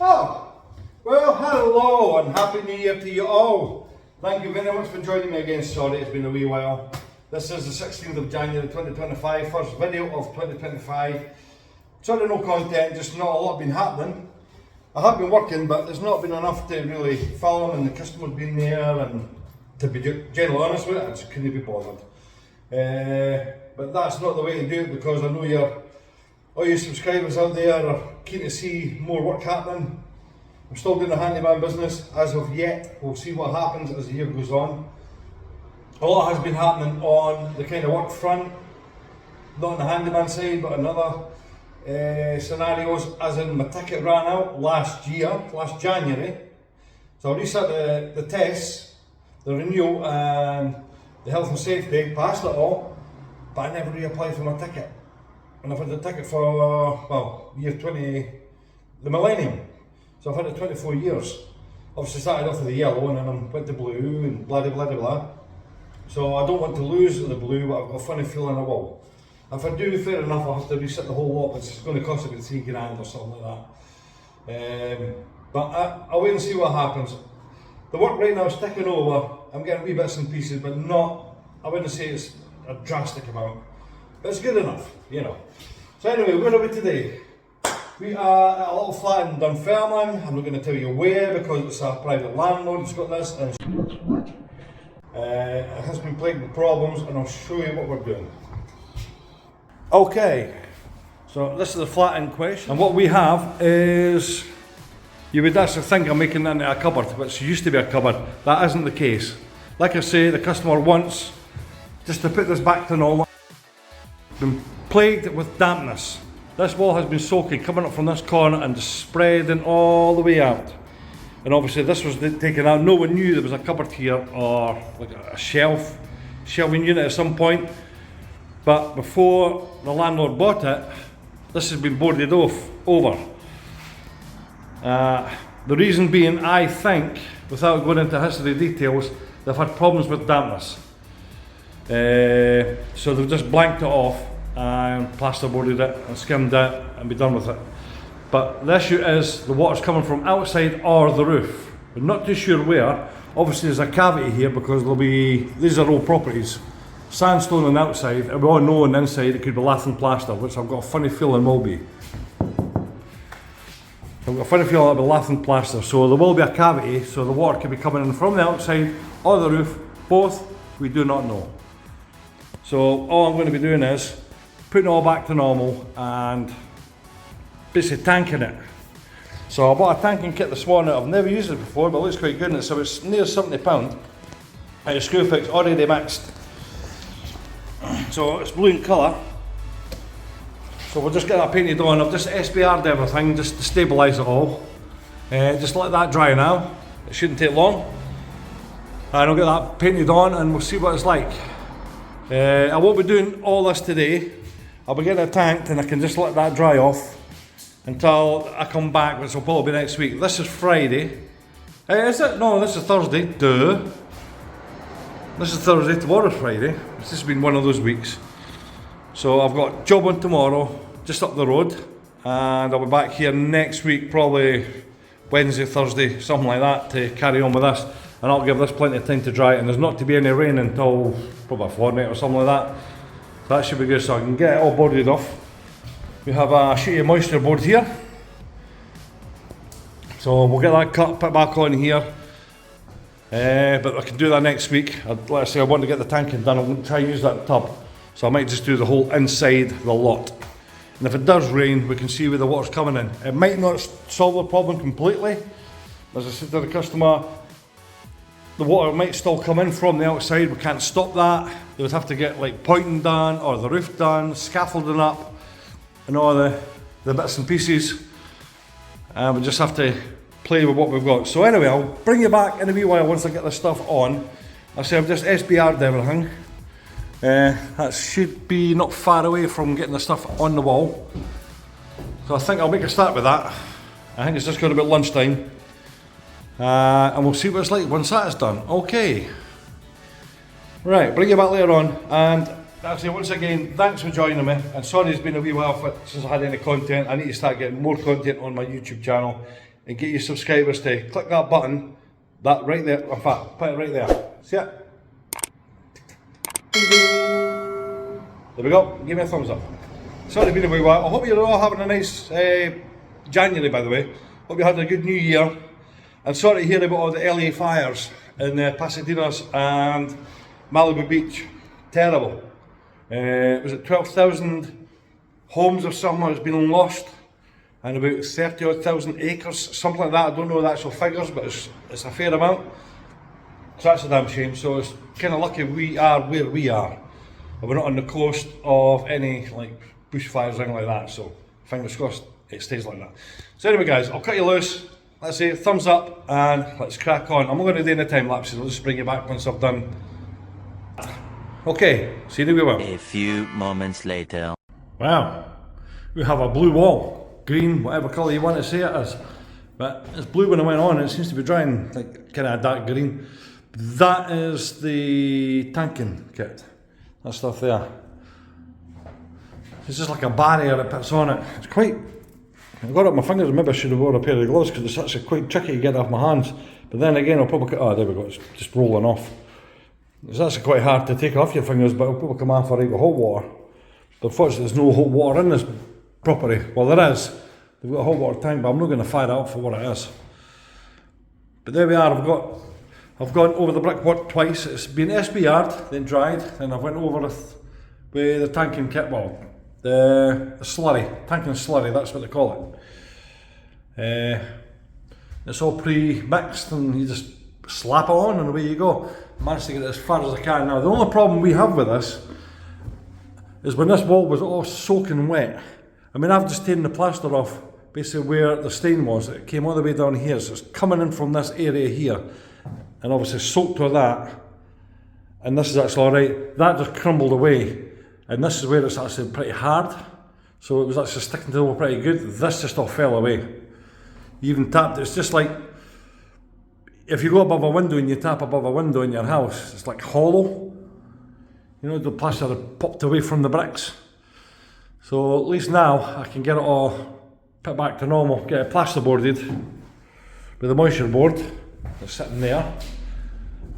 Oh, well, hello and Happy New Year to you all. Thank you very much for joining me again. Sorry, it's been a wee while. This is the 16th of January 2025, first video of 2025. Sorry, no content, just not a lot been happening. I have been working, but there's not been enough to really film, and the customer's been there, and to be generally honest with it, I just couldn't be bothered. But that's not the way to do it, because I know all your subscribers out there are keen to see more work happening. I'm still doing the handyman business as of yet. We'll see what happens as the year goes on. A lot has been happening on the kind of work front, not on the handyman side, but on other scenarios, as in my ticket ran out last January. So I reset the tests, the renewal and the health and safety, passed it all, but I never reapplied for my ticket. And I've had the ticket for, year 20, the millennium. So I've had it 24 years. Obviously started off with the yellow and then I went to blue and blah blah blah blah. So I don't want to lose the blue, but I've got a funny feeling I will. If I do, fair enough, I'll have to reset the whole lot, which is going to cost about £3 or something like that. But I'll wait and see what happens. The work right now is ticking over. I'm getting wee bits and pieces, but not, I wouldn't say it's a drastic amount. But it's good enough, you know. So anyway, where are we today? We are at a little flat in Dunfermline. I'm not going to tell you where because it's a private landlord that's got this. And it has been plagued with problems, and I'll show you what we're doing. Okay, so this is the flat in question, and what we have is, you would actually think I'm making that into a cupboard, which used to be a cupboard. That isn't the case. Like I say, the customer wants just to put this back to normal. Been plagued with dampness. This wall has been soaking, coming up from this corner and spreading all the way out. And obviously this was taken out. No one knew there was a cupboard here or like a shelving unit at some point. But before the landlord bought it, this has been boarded over. The reason being, I think, without going into history details, they've had problems with dampness. So they've just blanked it off and plasterboarded it and skimmed it and be done with it. But the issue is the water's coming from outside or the roof. We're not too sure where. Obviously there's a cavity here because these are old properties. Sandstone on the outside, and we all know on the inside it could be lath and plaster, which I've got a funny feeling will be. I've got a funny feeling it'll be lath and plaster, so there will be a cavity, so the water could be coming in from the outside or the roof. Both, we do not know. So all I'm going to be doing is putting it all back to normal and basically tanking it. So I bought a tanking kit this morning. I've never used it before, but it looks quite good in it. So it's near £70. And a screw fix already mixed. So it's blue in colour. So we'll just get that painted on. I've just SBR'd everything just to stabilise it all. Just let that dry now. It shouldn't take long. And I'll get that painted on and we'll see what it's like. I won't be doing all this today. I'll be getting it tanked and I can just let that dry off until I come back, which will probably be next week. This is Friday. Is it? No, this is Thursday. Duh. This is Thursday, tomorrow's Friday. It's just been one of those weeks. So I've got a job on tomorrow, just up the road, and I'll be back here next week, probably Wednesday, Thursday, something like that, to carry on with this. And I'll give this plenty of time to dry, and there's not to be any rain until probably a fortnight or something like that. So that should be good, so I can get it all boarded off. We have a sheet of moisture board here. So we'll get that cut, put back on here. But I can do that next week. Like I say, I want to get the tanking done. I'm going to try and use that tub. So I might just do the whole inside the lot. And if it does rain, we can see where the water's coming in. It might not solve the problem completely. As I said to the customer, the water might still come in from the outside. We can't stop that. They would have to get like pointing done or the roof done, scaffolding up and all the bits and pieces. We just have to play with what we've got. So anyway, I'll bring you back in a wee while once I get this stuff on. I say I've just SBR'd everything. That should be not far away from getting the stuff on the wall. So I think I'll make a start with that. I think it's just going to be lunchtime. And we'll see what it's like once that is done. Okay. Right, bring you back later on. And actually, once again, thanks for joining me. And sorry it's been a wee while since I had any content. I need to start getting more content on my YouTube channel. and get your subscribers to click that button, that right there, in fact, put it right there. See it? There we go, give me a thumbs up. Sorry it's been a wee while. I hope you're all having a nice January, by the way. Hope you had a good new year. And sorry to hear about all the LA fires in Pasadena and Malibu Beach. Terrible. Was it 12,000 homes or something has been lost, and about 30,000 acres, something like that. I don't know the actual figures, but it's a fair amount. So that's a damn shame. So it's kind of lucky we are where we are. We're not on the coast of any like bushfires or anything like that. So fingers crossed it stays like that. So anyway, guys, I'll cut you loose. Let's say thumbs up and let's crack on. I'm not going to do any time lapses. I'll just bring you back once I've done. Okay, see you in a wee while. A few moments later. Wow, we have a blue wall, green, whatever colour you want to say it is. But it's blue when it went on, and it seems to be drying like kind of a dark green. That is the tanking kit, that stuff there. It's just like a barrier that puts on it. It's quite, I got it on my fingers, maybe I should have worn a pair of gloves because it's actually quite tricky to get it off my hands. But then again, I'll probably, oh there we go, it's just rolling off. It's actually quite hard to take off your fingers, but it'll probably come off right with hot water. But unfortunately there's no hot water in this property. Well there is, they've got a hot water tank, but I'm not going to fire it up for what it is. But there we are, I've gone over the brickwork twice. It's been SBR'd, then dried, then I went over with the tanking kit, well, the slurry, tanking slurry, that's what they call it. It's all pre-mixed and you just slap it on and away you go. Managed to get it as far as I can. Now the only problem we have with this is when this wall was all soaking wet. I mean, I've just taken the plaster off basically where the stain was. It came all the way down here, so it's coming in from this area here and obviously soaked with that, and this is actually alright. That just crumbled away and this is where it's actually pretty hard, so it was actually sticking to the wall pretty good. This just all fell away. You even tapped it. It's just like if you go above a window and you tap above a window in your house, it's like hollow. You know, the plaster had popped away from the bricks. So at least now I can get it all put back to normal, get it plasterboarded with a moisture board that's sitting there.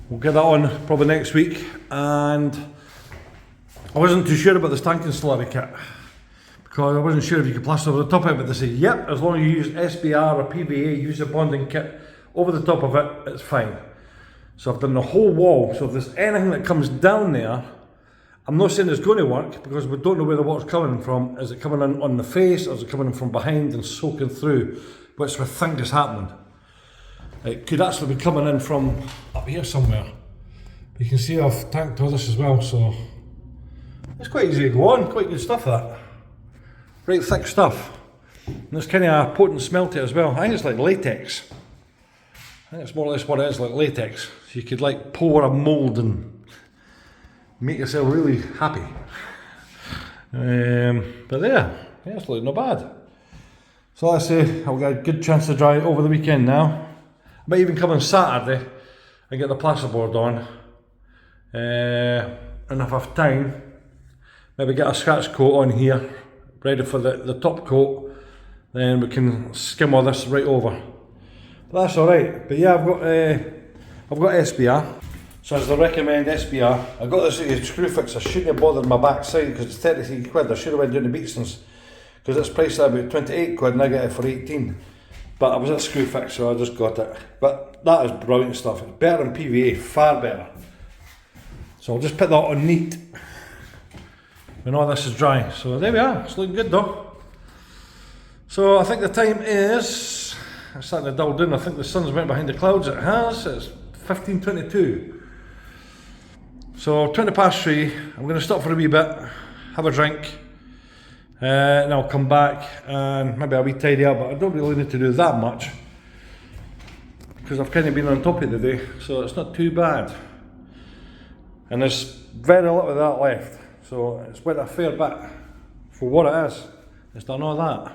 We'll get that on probably next week. And I wasn't too sure about this tanking slurry kit because I wasn't sure if you could plaster over the top of it, but they say, yep, as long as you use SBR or PVA, use a bonding kit over the top of it, it's fine. So I've done the whole wall, so if there's anything that comes down there, I'm not saying it's going to work because we don't know where the water's coming from. Is it coming in on the face or is it coming in from behind and soaking through, which we think is happening. It could actually be coming in from up here somewhere. You can see I've tanked all this as well, so it's quite easy to go on, quite good stuff that. Right thick stuff. And there's kind of a potent smell to it as well. I think it's like latex. I think it's more or less what it is, like latex. So you could like pour a mould and make yourself really happy. But there, yeah, it's looking not bad. So let's say I'll get a good chance to dry it over the weekend now. I might even come on Saturday and get the plasterboard on. And if I have time, maybe get a scratch coat on here, ready for the top coat. Then we can skim all this right over. But that's alright. But yeah, I've got SBR. So as I recommend SBR, I got this screw fix. I shouldn't have bothered my backside because it's 33 quid. I should have went down to Beatson's because it's priced at about 28 quid and I get it for 18. But I was at screw fix, so I just got it. But that is brilliant stuff. It's better than PVA, far better. So I'll just put that on neat when all this is dry. So there we are. It's looking good though. So I think the time is, it's starting to dull down. I think the sun's went behind the clouds. It has. It's 15:22. So 20 past 3. I'm going to stop for a wee bit, have a drink, and I'll come back and maybe I'll be tidy up. But I don't really need to do that much because I've kind of been on top of the day, so it's not too bad. And there's very little of that left, so it's went a fair bit for what it is. It's done all that,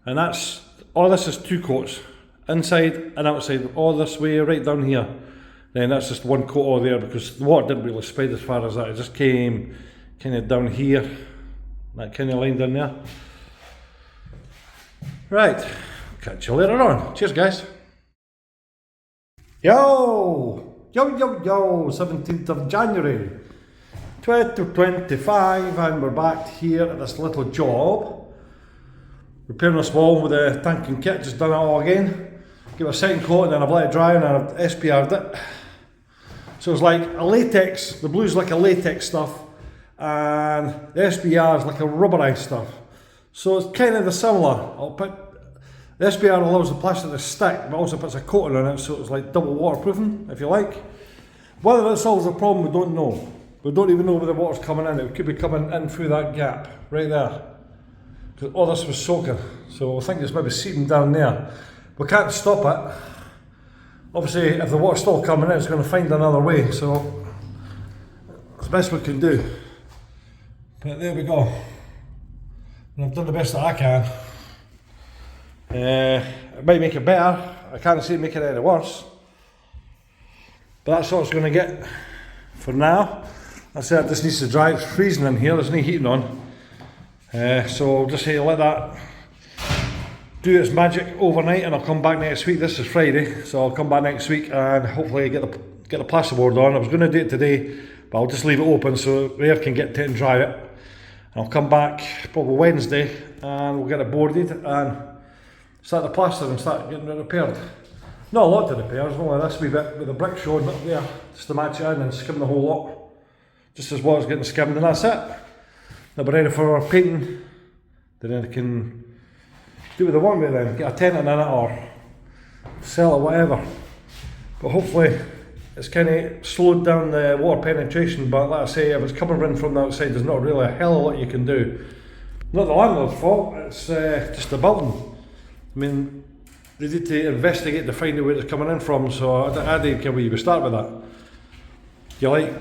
and that's all. This is 2 coats, inside and outside, all this way right down here. Then that's just 1 coat all there because the water didn't really spread as far as that. It just came kind of down here, that kind of line down there. Right, catch you later on. Cheers, guys. Yo, 17th of January 2025, and we're back here at this little job. Repairing this wall with a tank and kit, just done it all again. Give it a second coat and then I've let it dry and I've SPR'd it. So it's like a latex, the blue's like a latex stuff, and the SPR is like a rubberized stuff. So it's kind of the similar. The SPR allows the plastic to stick, but also puts a coating on it, so it's like double waterproofing, if you like. Whether that solves the problem, we don't know. We don't even know where the water's coming in. It could be coming in through that gap, right there. Because all this was soaking, so I think it's maybe seeping down there. We can't stop it. Obviously, if the water's still coming in, it's going to find another way, so it's the best we can do. But there we go. And I've done the best that I can. It might make it better. I can't see it making it any worse. But that's all it's going to get for now. I said this needs to dry. It's freezing in here. There's no heating on. So I'll just let that do its magic overnight, and I'll come back next week. This is Friday, so I'll come back next week and hopefully get the plasterboard on. I was going to do it today, but I'll just leave it open so air can get to it and dry it. And I'll come back probably Wednesday and we'll get it boarded and start the plaster and start getting it repaired. Not a lot to repair, there's only this wee bit with the brick showing up there, just to match it in and skim the whole lot. Just as water's getting skimmed, and that's it. They'll be ready for painting. Then I can do what they want with them, get a tenant in it or sell it, whatever. But hopefully it's kind of slowed down the water penetration, but like I say, if it's coming in from the outside, there's not really a hell of a lot you can do. Not the landlord's fault, it's just the building. I mean, they need to investigate to find out where it's coming in from, so I don't care where you would start with that. You like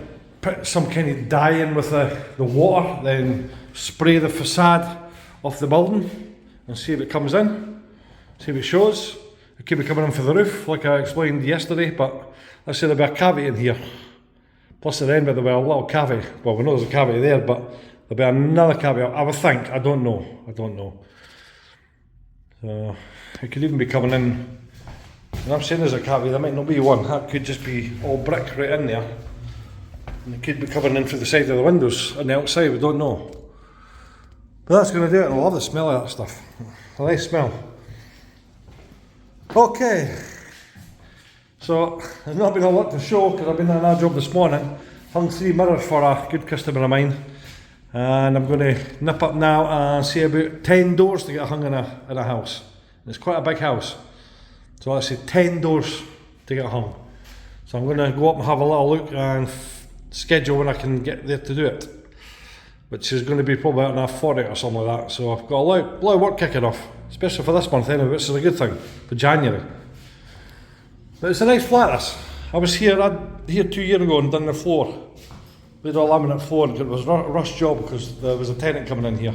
put some kind of dye in with the water, then spray the facade off the building and see if it comes in, see if it shows. It could be coming in for the roof, like I explained yesterday, but let's say there'll be a cavity in here. Plus at the end there'll be a little cavity. Well, we know there's a cavity there, but there'll be another cavity, I would think. I don't know. So it could even be coming in, and I'm saying there's a cavity, there might not be one. That could just be all brick right in there. And it could be coming in through the side of the windows on the outside, we don't know. But that's going to do it, and I love the smell of that stuff. A nice smell. Okay, so there's not been a lot to show because I've been on our job this morning. Hung 3 mirrors for a good customer of mine, and I'm going to nip up now and see about 10 doors to get hung in a house. And it's quite a big house, so let's say 10 doors to get hung. So I'm going to go up and have a little look and schedule when I can get there to do it, which is going to be probably about a 40 or something like that. So I've got a lot of work kicking off, especially for this month anyway, which is a good thing for January. But it's a nice flat, this. I was here 2 years ago and done the floor. We did a laminate floor, and it was a rush job because there was a tenant coming in here.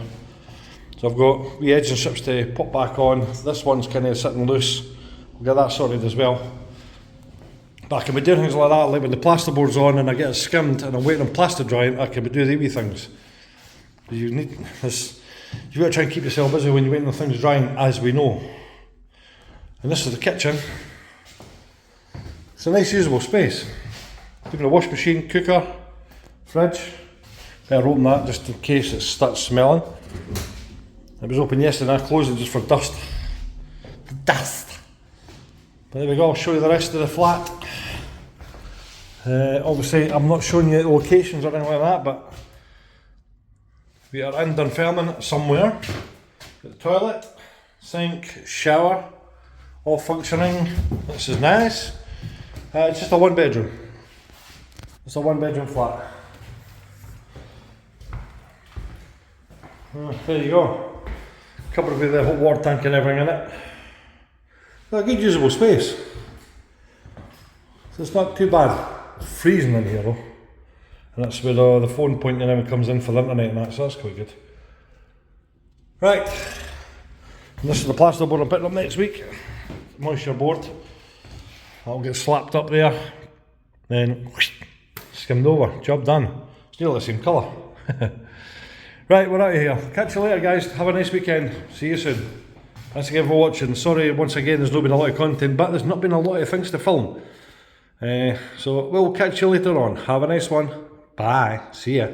So I've got wee edging strips to put back on. This one's kind of sitting loose. We'll get that sorted as well. But I can be doing things like that, like when the plasterboard's on and I get it skimmed and I'm waiting on plaster drying, I can be doing the wee things. You've got to try and keep yourself busy when you're waiting on things drying, as we know. And this is the kitchen. It's a nice usable space. Even a wash machine, cooker, fridge. Better open that just in case it starts smelling. It was open yesterday and I closed it just for dust. Dust! But there we go, I'll show you the rest of the flat. Obviously I'm not showing you the locations or anything like that, but we are in Dunfermline somewhere. Got the toilet, sink, shower, all functioning. This is nice. It's just a 1 bedroom. It's a 1 bedroom flat. There you go. Covered with the hot water tank and everything in it. A good usable space. So it's not too bad. It's freezing in here though. And that's where the phone point and everything comes in for the internet and that, so that's quite good. Right. And this is the plasterboard I'm putting up next week. Moisture board. That'll get slapped up there. Then skimmed over. Job done. Still the same colour. Right, we're out of here. Catch you later guys. Have a nice weekend. See you soon. Thanks again for watching. Sorry once again there's not been a lot of content, but there's not been a lot of things to film. So we'll catch you later on. Have a nice one. Bye. See ya.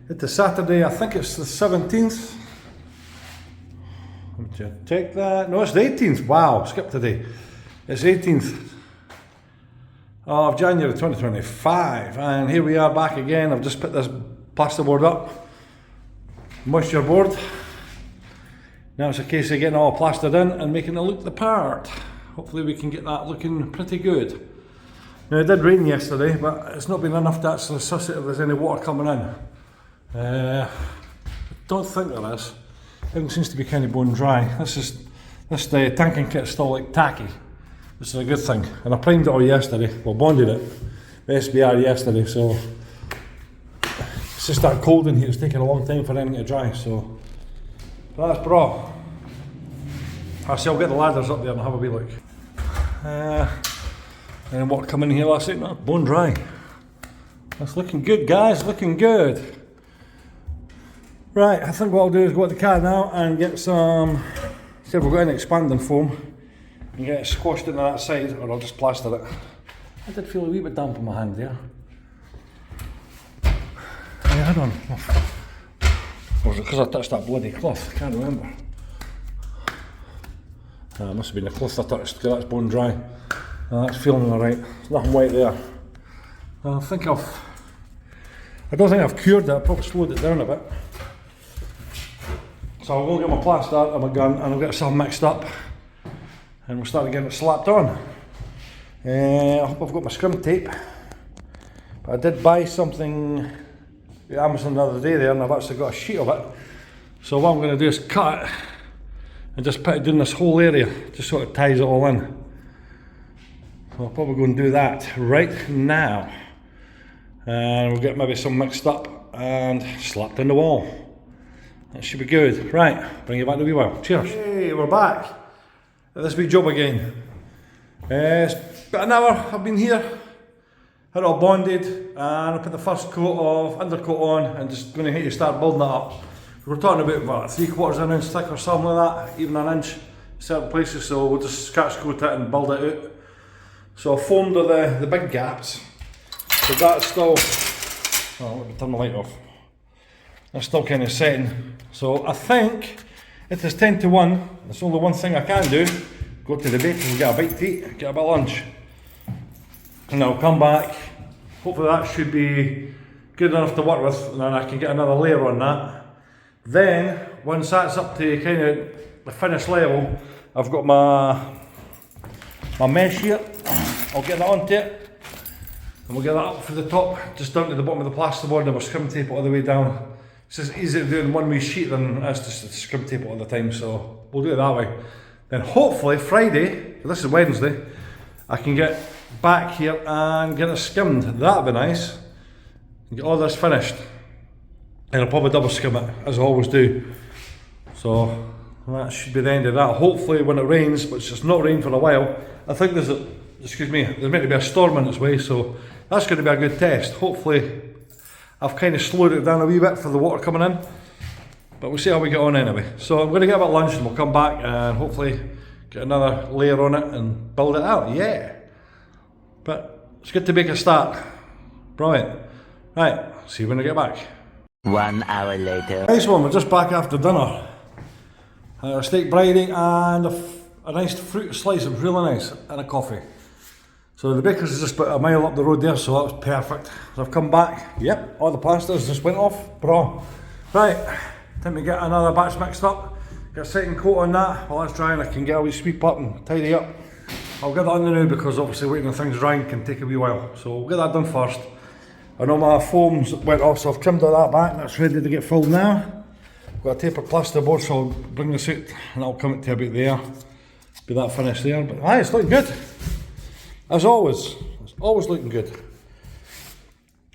It's Saturday, I think it's the 17th. Let me check that. No, it's the 18th. Wow, skipped today. It's 18th of January 2025, and here we are back again. I've just put this plasterboard up, moisture board. Now it's a case of getting it all plastered in and making it look the part. Hopefully we can get that looking pretty good. Now it did rain yesterday, but it's not been enough to actually suss it if there's any water coming in. I don't think there is. Everything seems to be kind of bone dry. This tanking kit's still like tacky, which is a good thing. And I primed it all yesterday, well bonded it with SBR yesterday, so it's just that cold in here, it's taking a long time for anything to dry, so that's bra. I'll get the ladders up there and have a wee look. And what come in here last night? No, bone dry. That's looking good, guys, looking good. Right, I think what I'll do is go to the car now and get some, see if we've got any expanding foam, and get it squashed into that side, or I'll just plaster it. I did feel a wee bit damp in my hand there. Yeah, hold on. Or was it because I touched that bloody cloth? I can't remember. It must have been the cloth I touched, because that's bone dry. That's feeling alright. There's nothing white there. I don't think I've cured it, I've probably slowed it down a bit. So I'll go get my plaster and my gun, and I'll get some mixed up, and we'll start getting it slapped on. I hope I've got my scrim tape, but I did buy something at Amazon the other day there, and I've actually got a sheet of it. So what I'm going to do is cut it and just put it down this whole area, just so it ties it all in. So I'll probably go and do that right now, and we'll get maybe some mixed up and slapped on the wall. That should be good. Right, bring you back to a wee while. Cheers. Hey, we're back at this wee job again. It's about an hour I've been here. Had it all bonded, and I put the first coat of undercoat on, and just going to hit you start building it up. We're talking about what, 3/4 of an inch thick or something like that, even an inch in certain places, so we'll just scratch coat it and build it out. So I foamed the big gaps, so that's still, oh, let me turn the light off. That's still kind of setting. So I think it is 10 to 1. That's only one thing I can do. Go to the bakery and get a bite to eat, get a bit of lunch. And I'll come back. Hopefully that should be good enough to work with, and then I can get another layer on that. Then, once that's up to kind of the finished level, I've got my mesh here. I'll get that onto it, and we'll get that up for the top, just down to the bottom of the plasterboard, and we'll scrim tape it all the way down. It's just easier to do in one wee sheet than it's just to scrim tape it all the time, so we'll do it that way. Then hopefully Friday, this is Wednesday, I can get back here and get it skimmed. That'd be nice. And get all this finished. And I'll probably double skim it, as I always do. So that should be the end of that. Hopefully when it rains, which it's not rained for a while, I think there's meant to be a storm on its way, so that's going to be a good test. Hopefully I've kind of slowed it down a wee bit for the water coming in, but we'll see how we get on anyway. So I'm going to get a bit of lunch and we'll come back and hopefully get another layer on it and build it out, yeah. But it's good to make a start. Brilliant. Right, see you when I get back. 1 hour later. Nice one, we're just back after dinner. A steak bridie and a nice fruit slice, it was really nice, and a coffee. So the baker's is just about a mile up the road there, so that was perfect. So I've come back, yep, all the plasters just went off, bra. Right, time to get another batch mixed up, get a second coat on that. While that's drying I can get a wee sweep up and tidy up. I'll get that on the now because obviously waiting on things drying can take a wee while, so we'll get that done first. I know my foams went off, so I've trimmed all that back, that's ready to get filled now. Got a taper plasterboard, so I'll bring this out and I'll come to about there. Be that finished there, but aye, it's looking good. As always, it's always looking good.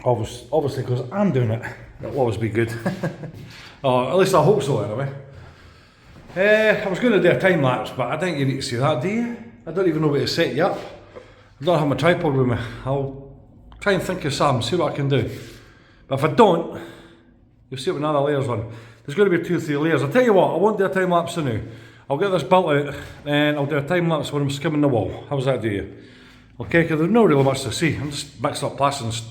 Obviously because I'm doing it, it'll always be good. Oh, at least I hope so anyway. I was going to do a time lapse, but I think you need to see that, do you? I don't even know where to set you up. I don't have my tripod with me. I'll try and think of something, see what I can do. But if I don't, You'll see it with another layers on. There's going to be 2 or 3 layers. I'll tell you what, I won't do a time lapse now. I'll get this built out and I'll do a time lapse when I'm skimming the wall. How's that do you? Okay, because there's no really much to see. I'm just mixing up plaster and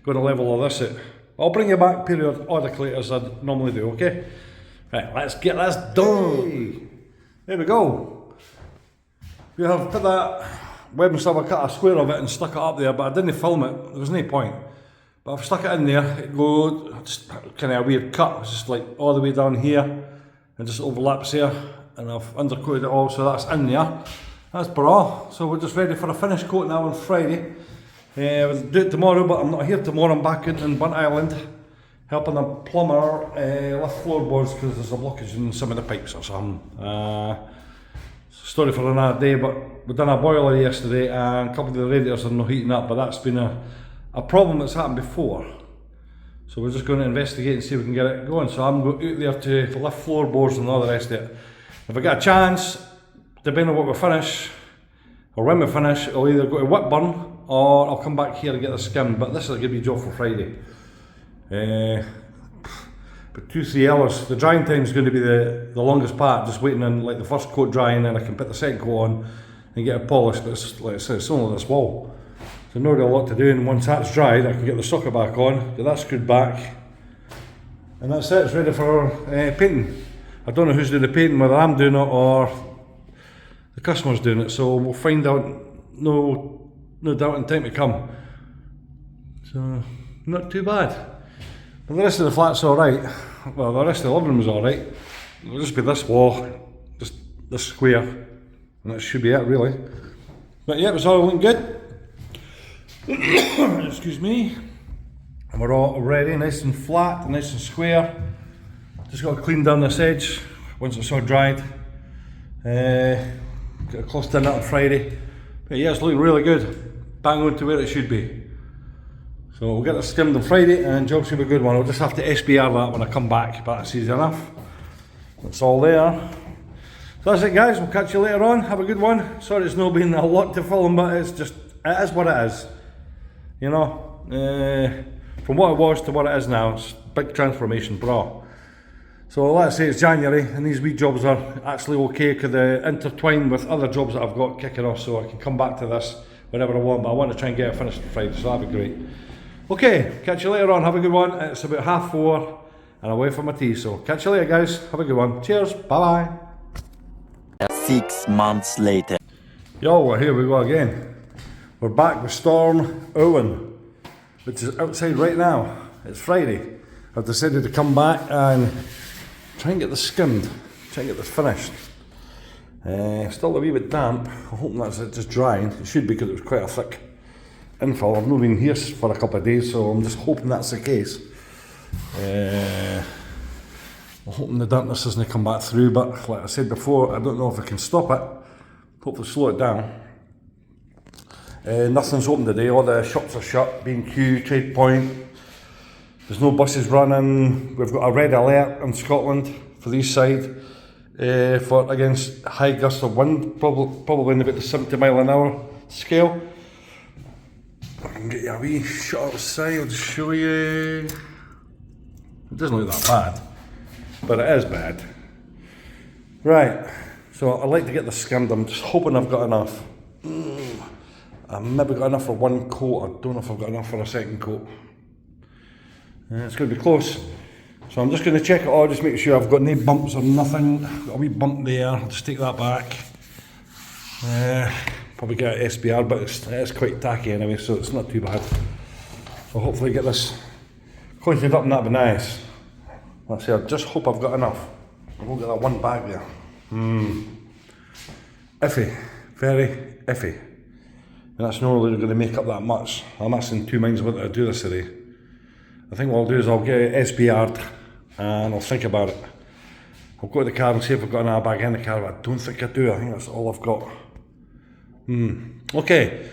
going to level all this out. I'll bring you back periodically as I normally do, okay? Right, let's get this done. There we go. We have put that web and stuff, I cut a square of it and stuck it up there, but I didn't film it, there was no point. But I've stuck it in there, it goes, just kind of a weird cut, it's just like all the way down here, and just overlaps here, and I've undercoated it all, so that's in there. That's bra, so we're just ready for a finish coat now on Friday. We'll do it tomorrow, but I'm not here tomorrow, I'm back in Bunt Island, helping a plumber lift floorboards because there's a blockage in some of the pipes or something. Story for another day, but we done a boiler yesterday and a couple of the radiators are not heating up, but that's been a problem that's happened before. So we're just going to investigate and see if we can get it going. So I'm going out there to lift floorboards and all the rest of it. If I get a chance, depending on what we finish, or when we finish, I'll either go to Whitburn or I'll come back here and get the skim, but this is going to be a job for Friday. But 2-3 hours, the drying time is going to be the longest part, just waiting on like the first coat drying, and I can put the second coat on and get it polished, but it's, like I said, it's only this wall. So not really a lot to do, and once that's dried I can get the sucker back on, get that screwed back, and that's it, it's ready for painting. I don't know who's doing the painting, whether I'm doing it or the customer's doing it, so we'll find out no doubt in time to come. So, not too bad. But the rest of the flat's alright. Well, the rest of the living room's alright. It'll just be this wall, just this square, and that should be it really. But yeah, it's all looking good. Excuse me. And we're all ready, nice and flat, nice and square. Just got to clean down this edge once it's all dried. Got a close dinner on Friday. But yeah, it's looking really good. Bang on to where it should be. So we'll get it skimmed on Friday and job should be a good one. I'll just have to SBR that when I come back, but that's easy enough. It's all there. So that's it guys, we'll catch you later on. Have a good one. Sorry it's not been a lot to film, but it's just, it is what it is. You know, from what it was to what it is now, it's a big transformation, bro. So let's say it's January and these wee jobs are actually okay because they intertwine with other jobs that I've got kicking off, so I can come back to this whenever I want, but I want to try and get it finished on Friday, so that'd be great. Okay, catch you later on, have a good one. It's about 4:30 and I'll wait for my tea, so catch you later guys, have a good one. Cheers, bye bye. 6 months later. Yo, well here we go again. We're back with Storm Owen, which is outside right now. It's Friday. I've decided to come back and try and get this skimmed, try and get this finished. Still a wee bit damp, I'm hoping that's it just drying. It should be because it was quite a thick infill. I've not been here for a couple of days, so I'm just hoping that's the case. I'm hoping the dampness doesn't come back through, but like I said before, I don't know if I can stop it. Hopefully slow it down. Nothing's open today, all the shops are shut, B&Q, Trade Point. There's no buses running. We've got a red alert in Scotland for the east side for against high gusts of wind, probably in about the 70 mile an hour scale. I can get you a wee shot outside, I'll just show you. It doesn't look that bad, but it is bad. Right, so I'd like to get this skimmed. I'm just hoping I've got enough. I've maybe got enough for one coat. I don't know if I've got enough for a second coat. It's going to be close. So I'm just going to check it all, just make sure I've got no bumps or nothing. Got a wee bump there, I'll just take that back. Probably get an SBR, but it's quite tacky anyway, so it's not too bad. So hopefully get this cleaned up and that'd be nice. Like I say, I just hope I've got enough. I won't get that one bag there. Iffy, very iffy. And that's not really going to make up that much. I'm actually in two minds about how to do this today. I think what I'll do is I'll get it SBR'd and I'll think about it. I'll go to the car and see if I've got another bag in the car, but I don't think I do. I think that's all I've got. Okay,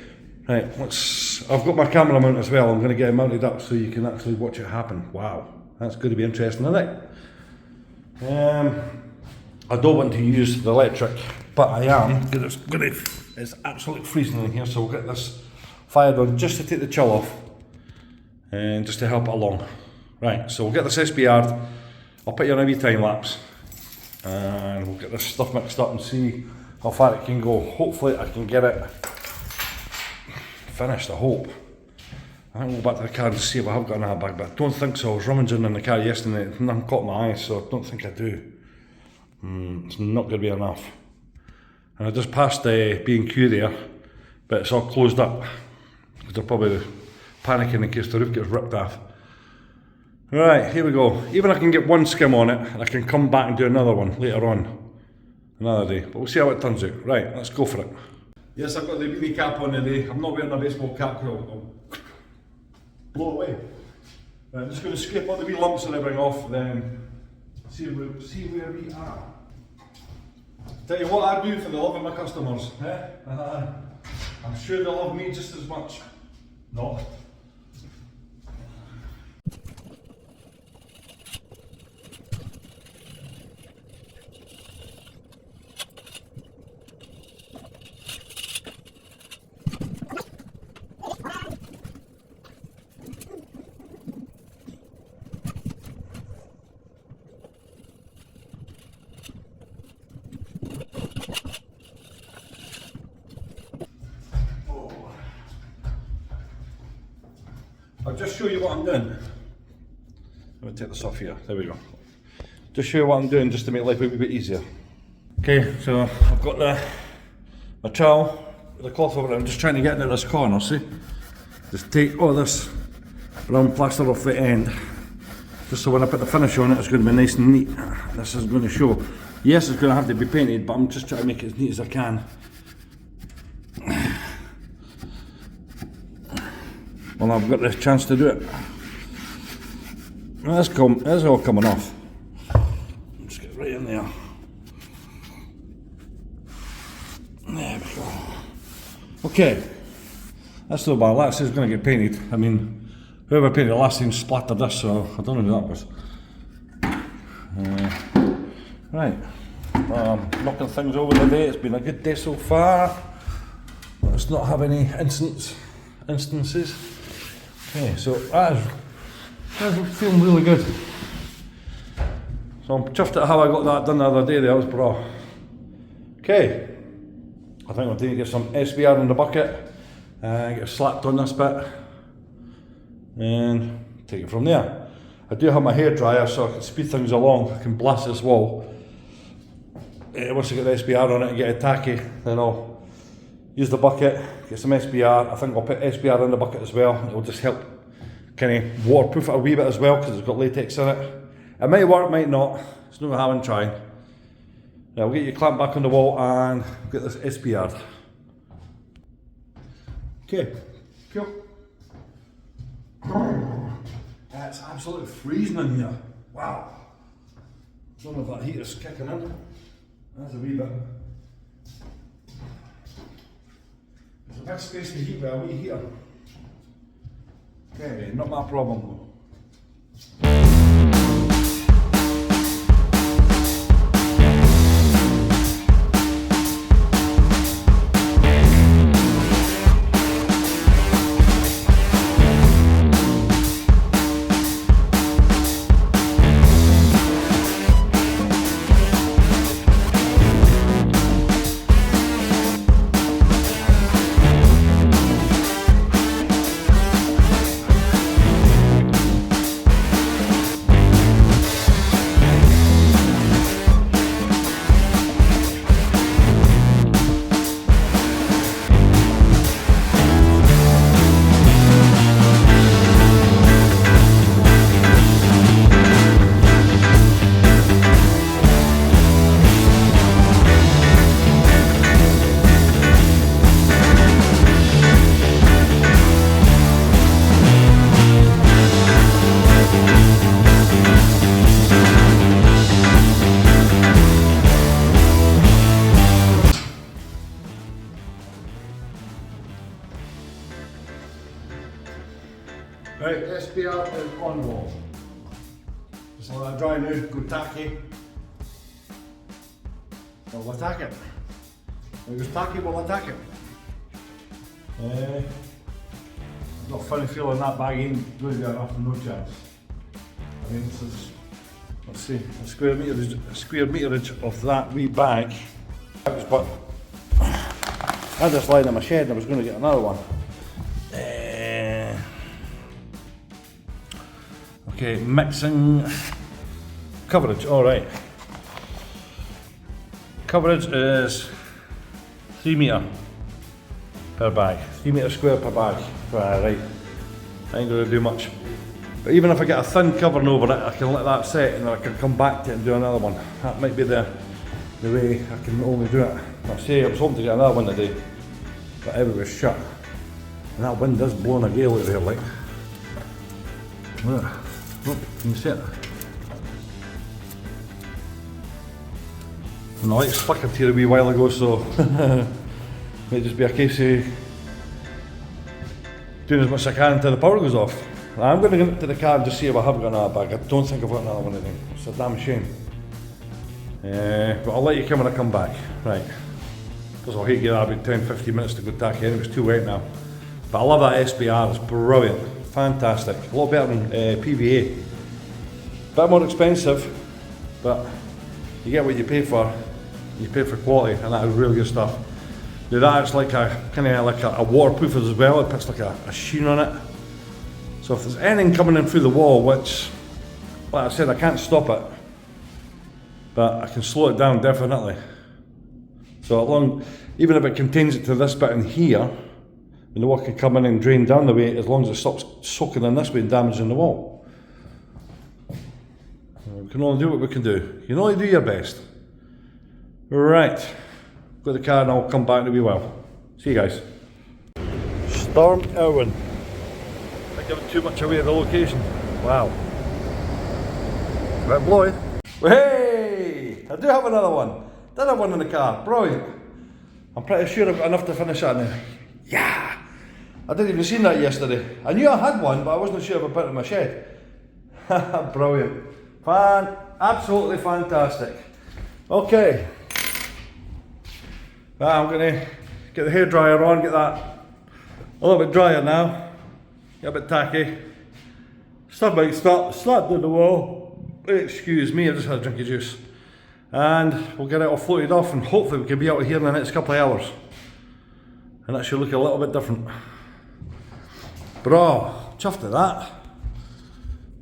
right, I've got my camera mount as well. I'm going to get it mounted up so you can actually watch it happen. Wow, that's going to be interesting, isn't it? I don't want to use the electric, but I am, because it's absolutely freezing in here, so we'll get this fired on just to take the chill off and just to help it along. Right, so we'll get this SBR'd. I'll put you on a wee time lapse and we'll get this stuff mixed up and see how far it can go. Hopefully I can get it finished, I hope. I think we'll go back to the car and see if I have got an airbag, but I don't think so. I was rummaging in the car yesterday, nothing caught my eye, so I don't think I do. It's not going to be enough. And I just passed the B&Q there, but it's all closed up. They're probably panicking in case the roof gets ripped off. Right, here we go. Even I can get one skim on it, and I can come back and do another one later on, another day. But we'll see how it turns out. Right, let's go for it. Yes, I've got the beanie cap on today. I'm not wearing a baseball cap because I'll blow away. Right, I'm just going to scrape all the wee lumps and everything off, then see where we are. Tell you what I do for the love of my customers. I'm sure they love me just as much. Not. I'll just show you what I'm doing. Let me take this off here, there we go. Just show you what I'm doing just to make life a wee bit easier. Okay, so I've got my trowel with the cloth over it. I'm just trying to get into this corner, see? Just take all this brown plaster off the end, just so when I put the finish on it, it's going to be nice and neat. This is going to show. Yes, it's going to have to be painted, but I'm just trying to make it as neat as I can. Well, I've got the chance to do it. That's all coming off. Just get right in there. There we go. Okay, that's no bad. That's just going to get painted. I mean, whoever painted the last time splattered this, so I don't know who that was. Right, knocking things over the day. It's been a good day so far. Let's not have any instances. Okay, so that's feeling really good. So I'm chuffed at how I got that done the other day. That was bra. Okay, I think I'm going to get some SBR in the bucket and get it slapped on this bit and take it from there. I do have my hair dryer so I can speed things along. I can blast this wall. Once I get the SBR on it and get it tacky, then I'll use the bucket, get some SBR. I think I'll put SBR in the bucket as well. It'll just help kind of waterproof it a wee bit as well because it's got latex in it. It might work, it might not. It's no harm in trying. Now we'll get your clamp back on the wall and get this SBR. Okay, cool. It's absolutely freezing in here. Wow. I don't know if that heater's kicking in. That's a wee bit. There's a big space to heat with a wee heater. Okay, not my problem though. Right, SBR is on wall. Just let that dry now, go tacky. We'll attack it. When it goes tacky, we'll attack it. I've got a funny feeling that bag ain't going to be enough, no chance. means is, let's see, a square meterage of that wee bag. But I had this lying in my shed and I was going to get another one. Okay, mixing coverage, alright. Coverage is 3 metre per bag, 3 metre square per bag. Right, I ain't going to do much. But even if I get a thin covering over it, I can let that set and then I can come back to it and do another one. That might be the way I can only do it. I say I was hoping to get another one today, but everywhere's shut. And that wind is blowing a gale out there, like. Look, can you see it? And the lights flickered here a wee while ago, so may just be a case of doing as much as I can until the power goes off. I'm going to go to the car and just see if I have got another bag. I don't think I've got another one in there. It's a damn shame. But I'll let you come when I come back. Right. Because I'll hate to get that about 10-15 minutes to go tacky anyway, it's too wet now. But I love that SBR, it's brilliant. Fantastic. A lot better than PVA. Bit more expensive, but you get what you pay for. You pay for quality, and that is really good stuff. Now that it's like a kind of like a waterproof as well. It puts like a sheen on it. So if there's anything coming in through the wall, which, like I said, I can't stop it, but I can slow it down definitely. So even if it contains it to this bit in here, when the water can come in and drain down the way, as long as it stops soaking in this way and damaging the wall. We can only do what we can do. You can only do your best. Right, go to the car and I'll come back in a wee while. See you guys. Storm Irwin. I giving too much away of the location. Wow. Right, blowy. Hey! I do have another one. Did have one in the car. Brilliant. I'm pretty sure I've got enough to finish that now. Yeah! I didn't even see that yesterday. I knew I had one, but I wasn't sure if I put it in my shed. Brilliant. Absolutely fantastic. Okay. Now I'm going to get the hairdryer on, get that a little bit drier now. Get a bit tacky. Stuff might start slapped on the wall. Excuse me, I just had a drink of juice. And we'll get it all floated off and hopefully we can be out of here in the next couple of hours. And that should look a little bit different. But oh, chuffed at that.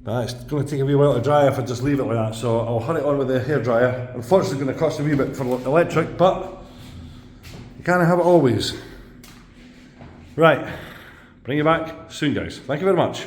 But it's going to take a wee while to dry if I just leave it like that, so I'll hurry on with the hairdryer. Unfortunately it's going to cost a wee bit for electric, but you can't have it always. Right, bring you back soon guys. Thank you very much.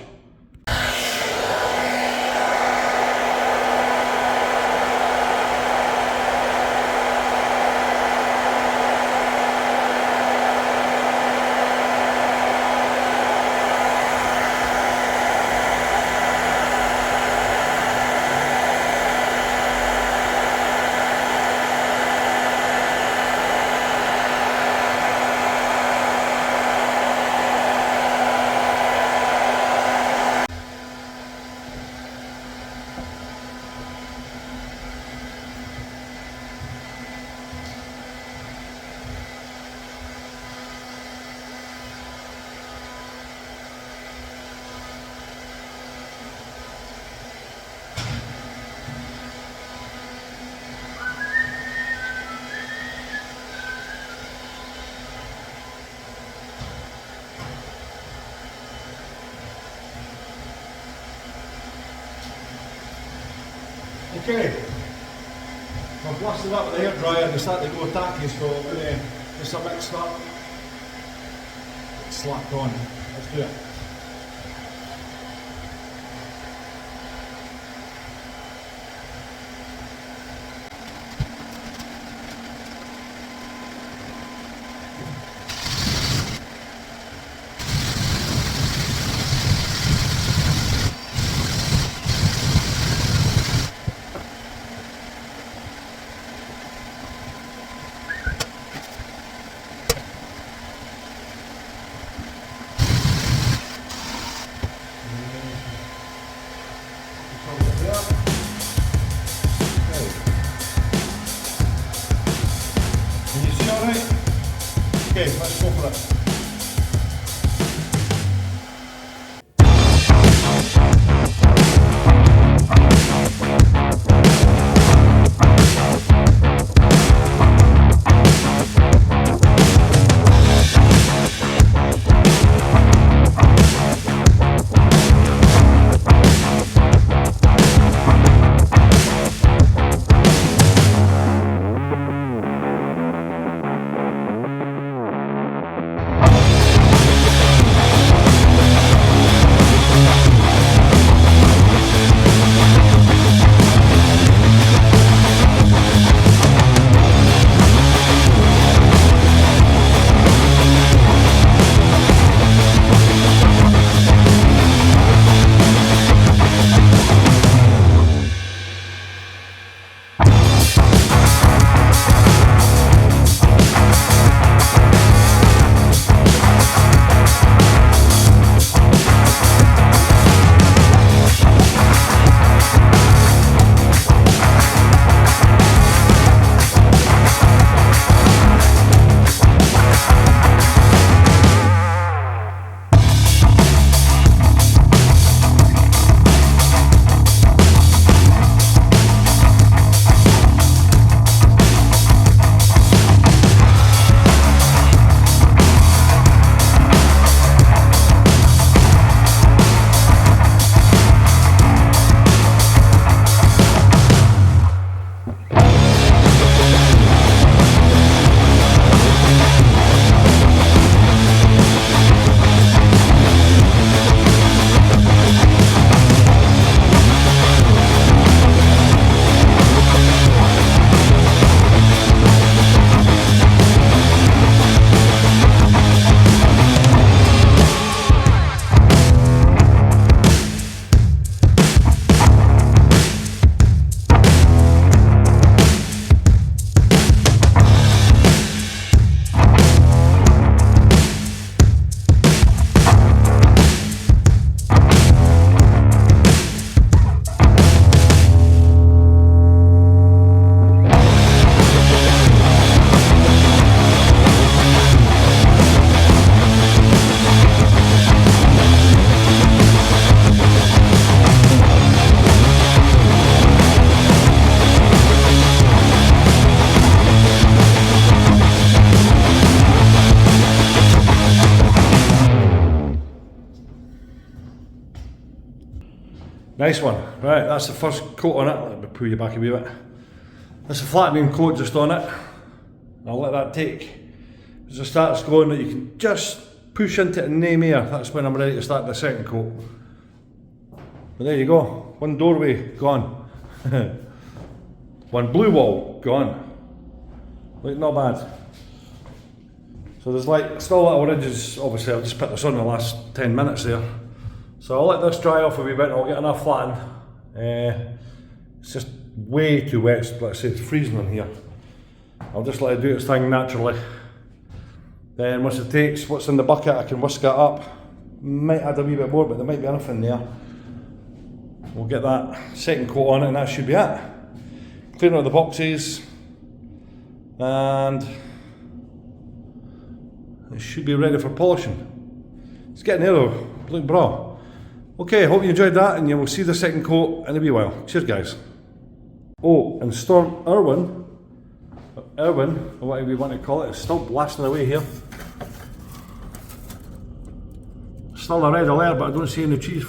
Okay, I'm blasting up with the hairdryer and it's starting to go tacky, so I'm going to just a bit start slapped on. Let's do it. Okay, let's go for it. Nice one. Right, that's the first coat on it. Let me pull you back a wee bit. That's a flattening coat just on it. I'll let that take. As it starts going, that you can just push into it and name air. That's when I'm ready to start the second coat. But there you go. One doorway gone. One blue wall gone. Like, not bad. So there's like still little ridges. Obviously I've just put this on the last 10 minutes there. So I'll let this dry off a wee bit and I'll get enough flattened. It's just way too wet, like I say, it's freezing in here. I'll just let it do its thing naturally. Then once it takes what's in the bucket, I can whisk it up. Might add a wee bit more, but there might be enough in there. We'll get that second coat on it and that should be it. Clean out the boxes and it should be ready for polishing. It's getting there though, look bra. Okay, hope you enjoyed that and you will see the second coat in a wee while. Cheers guys. Oh, and Storm Irwin, or whatever we want to call it, is still blasting away here. Still a red alert, but I don't see any trees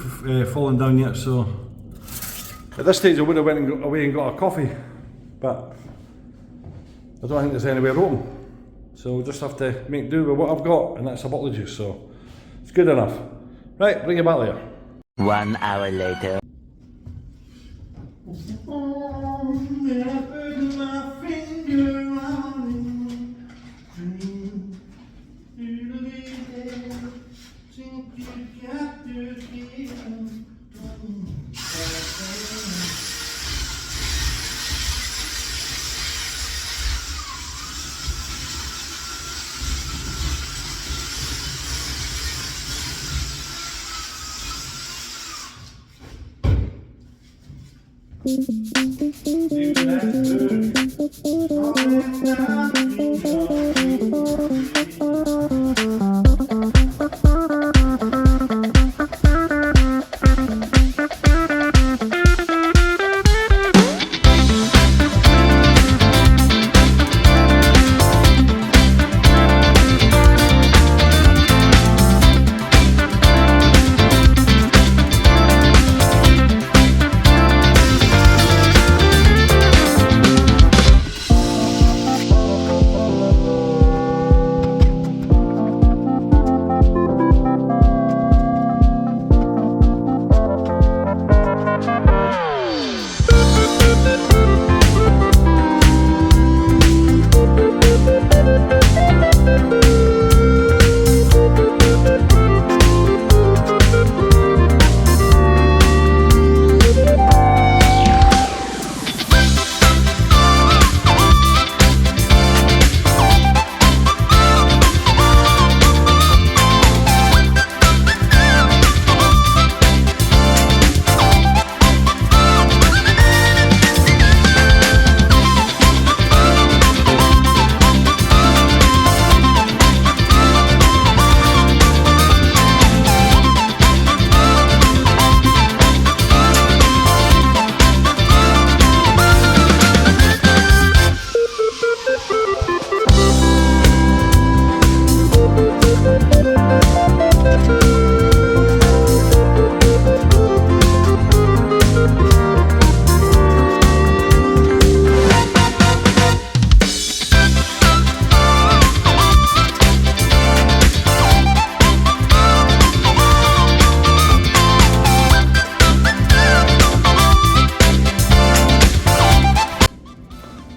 falling down yet, so at this stage I would have went and got away and got a coffee, but I don't think there's anywhere open. So we'll just have to make do with what I've got, and that's a bottle of juice, so it's good enough. Right, bring it back later. 1 hour later.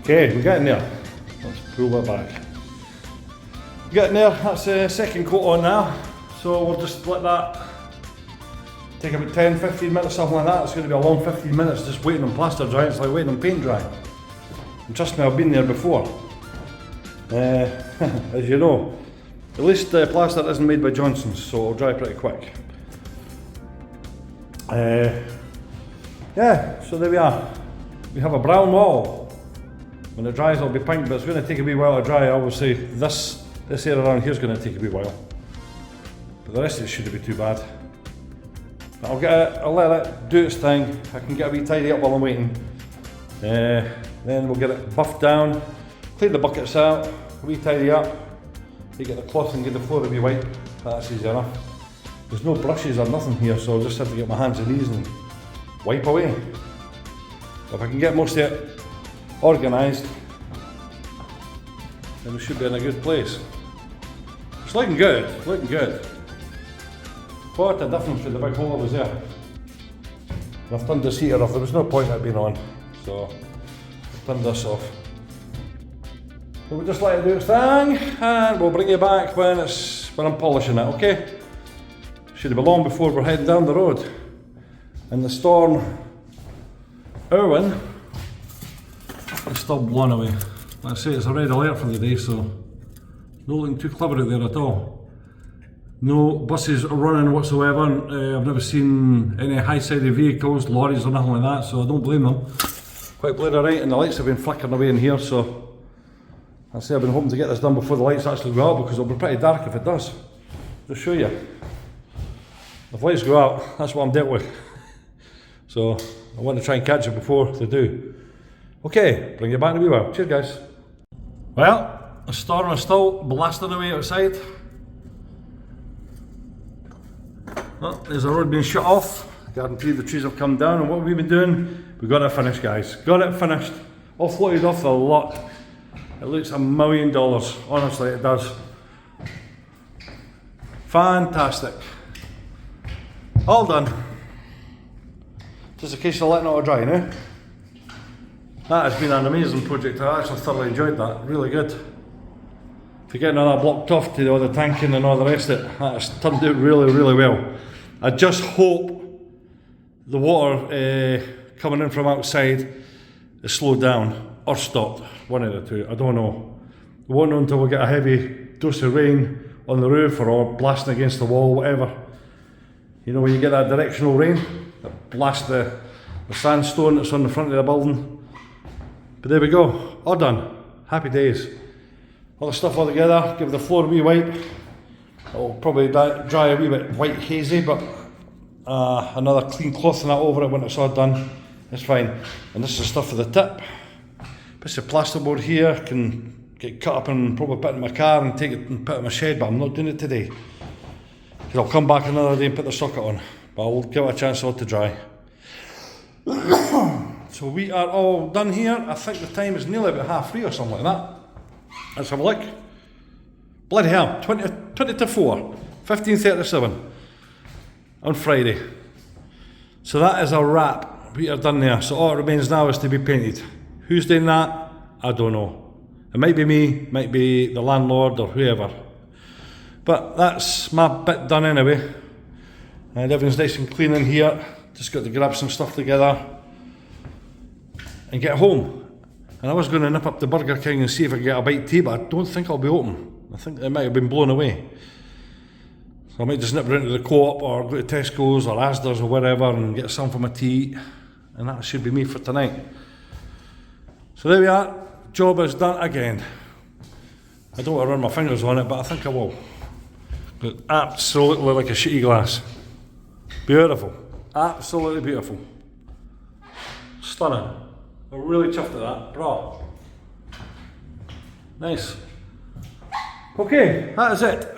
Okay, we're getting there. Let's pull that back. Getting there, that's the second coat on now. So we'll just let that take about 10-15 minutes, something like that. It's going to be a long 15 minutes just waiting on plaster dry. It's like waiting on paint dry. And trust me, I've been there before. As you know, at least the plaster isn't made by Johnson's, so it'll dry pretty quick. Yeah, so there we are. We have a brown wall. When it dries it'll be pink, but it's going to take a wee while to dry. Obviously this area around here is going to take a wee while. But the rest of it shouldn't be too bad. But I'll let it do its thing. I can get a wee tidy up while I'm waiting. Then we'll get it buffed down, clean the buckets out, a wee tidy up. You get the cloth and get the floor a wee wipe. That's easy enough. There's no brushes or nothing here, so I'll just have to get my hands and knees and wipe away. If I can get most of it organised, then we should be in a good place. It's looking good, looking good. What a difference with the big hole that was there. I've turned this heater off, there was no point in it being on, so I've turned this off. So we'll just let it do its thing, and we'll bring you back when I'm polishing it, okay? Should be long before we're heading down the road. And the storm, Irwin, is still blown away. Like I say, it's a red alert for the day, so no looking too clever out there at all. No buses are running whatsoever. I've never seen any high-sided vehicles, lorries or nothing like that, so I don't blame them. Quite blurry right, and the lights have been flickering away in here, so I say I've been hoping to get this done before the lights actually go out, because it'll be pretty dark if it does. Just show you. If lights go out, that's what I'm dealt with. So I want to try and catch it before they do. Okay, bring you back in a wee while. Cheers guys. Well, the storm is still blasting away outside. Oh, there's a road being shut off. I guarantee the trees have come down, and what we've been doing, we got it finished guys. Got it finished. Offloaded off the lot. It looks $1 million, honestly it does. Fantastic. All done. Just a case of letting it all dry now. That has been an amazing project. I actually thoroughly enjoyed that, really good. If you're getting all that blocked off to all the tanking and all the rest of it, that has turned out really, really well. I just hope the water coming in from outside is slowed down or stopped, one of the two, I don't know. We won't know until we get a heavy dose of rain on the roof or blasting against the wall, whatever. You know when you get that directional rain, that blasts the sandstone that's on the front of the building. But there we go, all done, happy days. All the stuff all together, give the floor a wee wipe. It'll probably dry a wee bit white hazy, but another clean cloth and that over it when it's all done, it's fine. And this is the stuff for the tip. Bits of plasterboard here, can get cut up and probably put in my car and take it and put it in my shed, but I'm not doing it today. Because I'll come back another day and put the socket on, but I'll give it a chance all to dry. So we are all done here. I think the time is nearly about 3:30 or something like that. Let's have a look. Bloody hell, 20 to 4, 15:37 on Friday. So that is a wrap. We are done there. So all it remains now is to be painted. Who's doing that? I don't know. It might be me, might be the landlord or whoever. But that's my bit done anyway. And everything's nice and clean in here. Just got to grab some stuff together and get home. And I was going to nip up to Burger King and see if I can get a bite to eat, but I don't think I'll be open. I think they might have been blown away. So I might just nip round to the Co-op or go to Tesco's or Asda's or wherever and get some for my tea to eat. And that should be me for tonight. So there we are, job is done again. I don't want to run my fingers on it, but I think I will. Look, absolutely like a sheety glass. Beautiful, absolutely beautiful. Stunning. I'm really chuffed at that, bravo. Nice. Okay, that is it.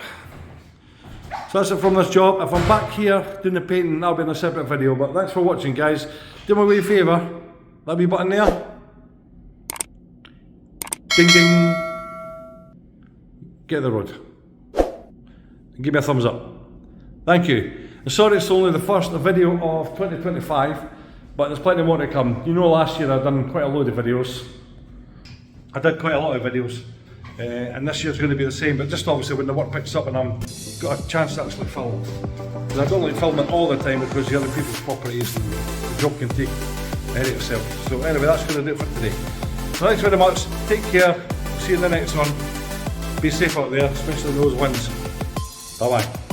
So that's it from this job. If I'm back here doing the painting, that'll be in a separate video, but thanks for watching guys. Do me a wee favour, that wee button there. Ding ding. Get the road. And give me a thumbs up. Thank you. And sorry it's only the first video of 2025, but there's plenty more to come. You know last year I've done quite a load of videos. I did quite a lot of videos. And this year's going to be the same, but just obviously when the work picks up and I've got a chance to actually film. Because I don't like filming all the time because the other people's properties and the job can take ahead of itself. So anyway, that's going to do it for today. So thanks very much, take care, see you in the next one. Be safe out there, especially those winds. Bye bye.